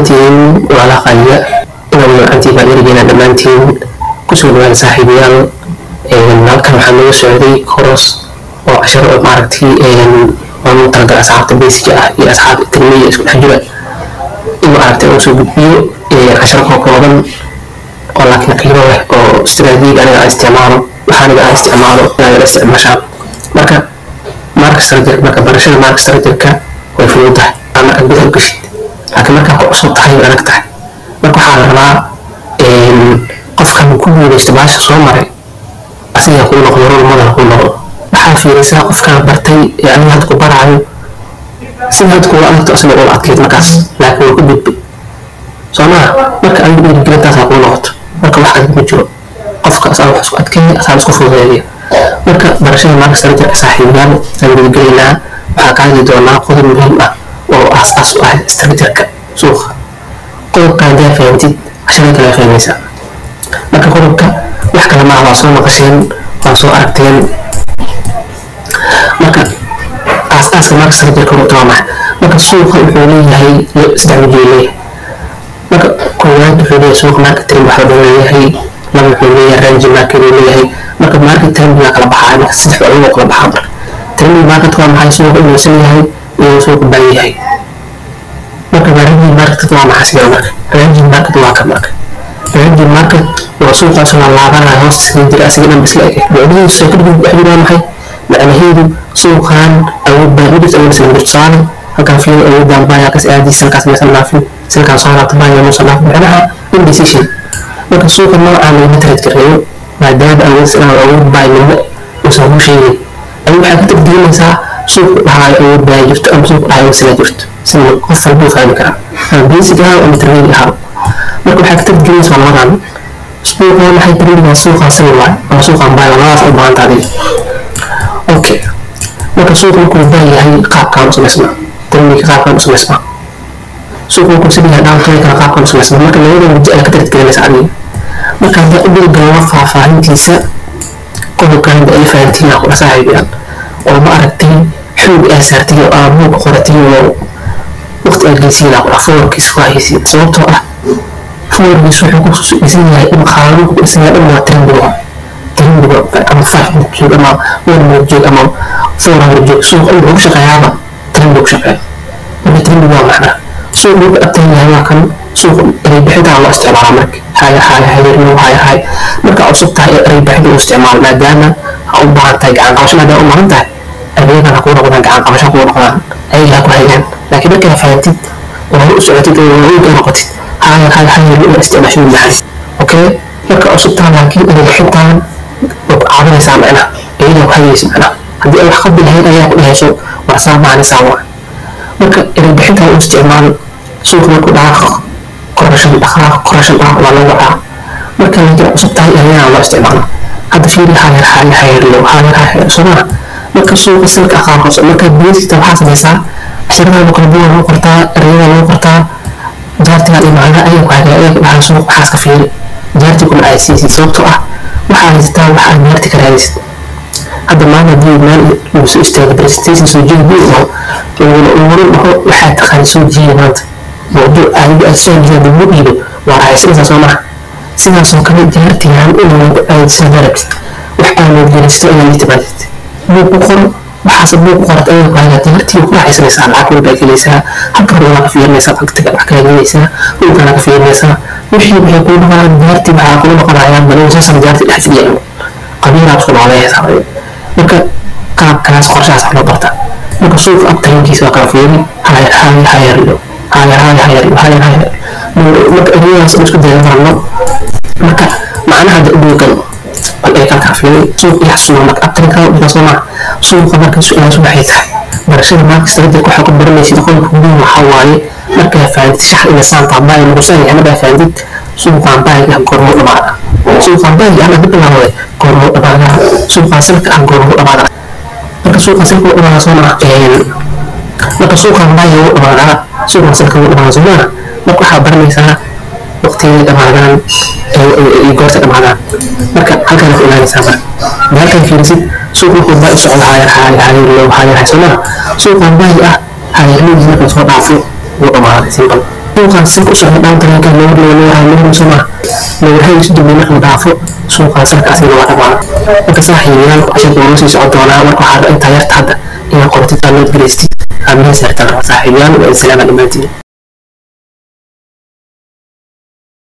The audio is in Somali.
تين وعلى قلية إنه أنتي بالرجال دمانتين كسر من صاحبيان نالك محمد السعودي كورس وعشر معركتي ومن ترجع أصحاب البيسكة إلى أصحاب التنمية اسم حجبة إنه عرفت أوصل بيو عشر قوقعا ولكن كلمة أو استراتيجية أنا استعماله وحنا بقى استعماله لا يستعمل مشاب مارك سرجر مركا برشة مارك سرجر كا ويفوته أنا أقدر أقشي لكن markaa ku cusub tahay adag tahay marka waxaa la rabaa qofkan ku guulaysto baasha soo maray asiga ku noqdo rol model ku noqdo waxaa fiirisaa qofkan bartay yani had ku barayo sida had ku aragto asna oo adkeyd markaas laakiin ku dib soomaa marka ay dhiirigelintaas ku noqoto marka waxa ku jiro qofka asal wax isku adkeey asal isku fududeeyo marka barashada marka sarjirka saaxiibaan sanadgelinaa waxaa ka hadli doonaa qodob muhiim ah oo aas u ah istiraatiijiyadda suuqa qodobka hadii fahamtid casharada kala fahmaysaa marka qodobka wax kala ma aha soo maqasheen waa soo aragteen marka aas-aaska marka istiraatiijiyadda ku toomaa marka suuqa wuxuu leeyahay saddex wajiile marka koowaad wuxuu leeyahay suuq marketing waxa uu leeyahay laba wuxuu leeyahay range market uu leeyahay marka marketing la kala baxaa marka saddex culumo kala baxaa trend market waa maxay suuqa uu leeyahay iyo suuq baayahay marka range market waa maxay sidoo marka range market waa ka marka range market waa suuqa soo laabanayo hoostiisa jira asiga isla eg bacdiin soo kadib waxa jira maxay macnaheedu suuqan awood baadis awood soo halkan fi awood baa ka saadis halkaas ma sanafin silkan soo raabta baa inuu sanaf macnaha indecision marka suuqa noocan lagu trade gareeyo maadaama awood baa inuu soo sheegay ay waxa ka tagdiinaysaa suuq waxay awood baa jirto ama suuq waxay sila jirto sida qof walba fahmi kara basic ah oo trade ah marka waxa ka tagdiinaysaa labadan suuqa waxay trade suuqa sawir ama suuqa baa labaas u baahan tahay okay marka suuqa ku baayahay qaabkan samaysma trade qaabkan samaysma suuqa ku sidii hadaan kale qaabkan samaysma marka labada waji ay ka tagdiinaysaa adiga marka hadda u bilowdo faahfaahintiisa qodobkan ay fahantiin ku saaxiibiyaan oo ma aragtay xog asaartay oo aanu qoratay oo waqti aglisina ku afoorkiis waayisi sababtoo ah foorkiis wuxuu ku soo yahay in qaado ku isna dhan waa trendiga ama faa'iido joog ama wada joog ama foorada joog suuq inuu shaqeeyaa trendiga shaqeeya ama trendiga waa macna suuq uu abtay yahay kan suuq ay bixinta loo isticmaalo marka hay marka cusub tahay ay bixinta loo isticmaalo maadaama u baahan tahay gacan qabasho maadaama u baahan tahay adeegana ku noqdaan gacan qabasho ku noqdaan ay la ku hayaan laakiin marka fahamtid oo u socotid oo u noqotid hay loo isticmaasho maxay okay marka cusub tahay laakiin ay bixintaan oo caawinaysa macna ay la hayaysa macna hadii ay wax qabin lahayn ayaa ku dhahayso war saamaani saawa marka ay bixinta loo isticmaalo suuq markuu dhaaqo korashan waa lagu dhacaa marka la cusub tahay ayaa loo isticmaalo هذا في حاجة لو حاجة صراحة مركز سوق السلك أخاف مركز بيت تبحث بيسا عشان ما نقربوه نقرطا الرياضة نقرطا جارتي على معنا أي حاجة أي سوق حاس كفيل جارتي كل أي سي صوبته وحاجة تاع وحاجة جارتي كرايس هذا ما ندي مال وسوق استاد برستيشن سوجي بيه ومرور وحاجة خالد سوجي مات موضوع أي أساسا جاب المبيد ورايس إذا سمح sidaas oo kale jaartiyaan inuu ay sadarabt waxa uu gelinaysto inay tibaadid buu qor waxa buu qorta ay qaada jaartii ku raaxaysanaysaa lacag bay gelinaysaa halka uu ka fiirinaysaa waqtiga wax ka gelinaysaa uu kana ka fiirinaysaa wixii waxay ku noqdaan jaartii waxa ku noqonayaan bal soo san jaartii dhexdiisa qabiilad soo noqonaysa marka qaabkaas qorshaas loo barta marka suuq abtaynkiisa ka fiirin hayr marka ariyaas isku dayaan marka macnaha dadka ay ka kafiyay suuq yaxsuu marka abtanka iyo soma suuq marka su'aal waxay tahay barashada marka sababta ku xaq baranaysid qolku waxa waaye marka faa'id shax ila saanta baa lagu soo yahay ma faa'id suuqan baa ay kormo dhamaada suuqan baa ay dib lahayd kormo dhamaada suuqan salka aan kormo dhamaada marka suuqan salka dhamaada soma marka suuqan baa ay dhamaada suuqan salka dhamaada marka waxa baranaysaa waqtiga dhamaadaan ay goorta dhamaadaan marka halkan ku ilaalinaysaa marka halkan fiirisid suuq wuxuu baa socda hayr loo hayr soma suuqan baa hayr loo marka soo dhaafo oo dhamaaday simple suuqaas si ku socda dhan tareenka loo soo leeyahay sidoo meelaha dhaafo suuqaas halkaas waa dhammaan marka saaxiibyaal cashada oo sii socon doona marka waxa inta yarta hadda in qortida loo galeystay ama saarta saaxiibyaal waa salaam dhamaantiin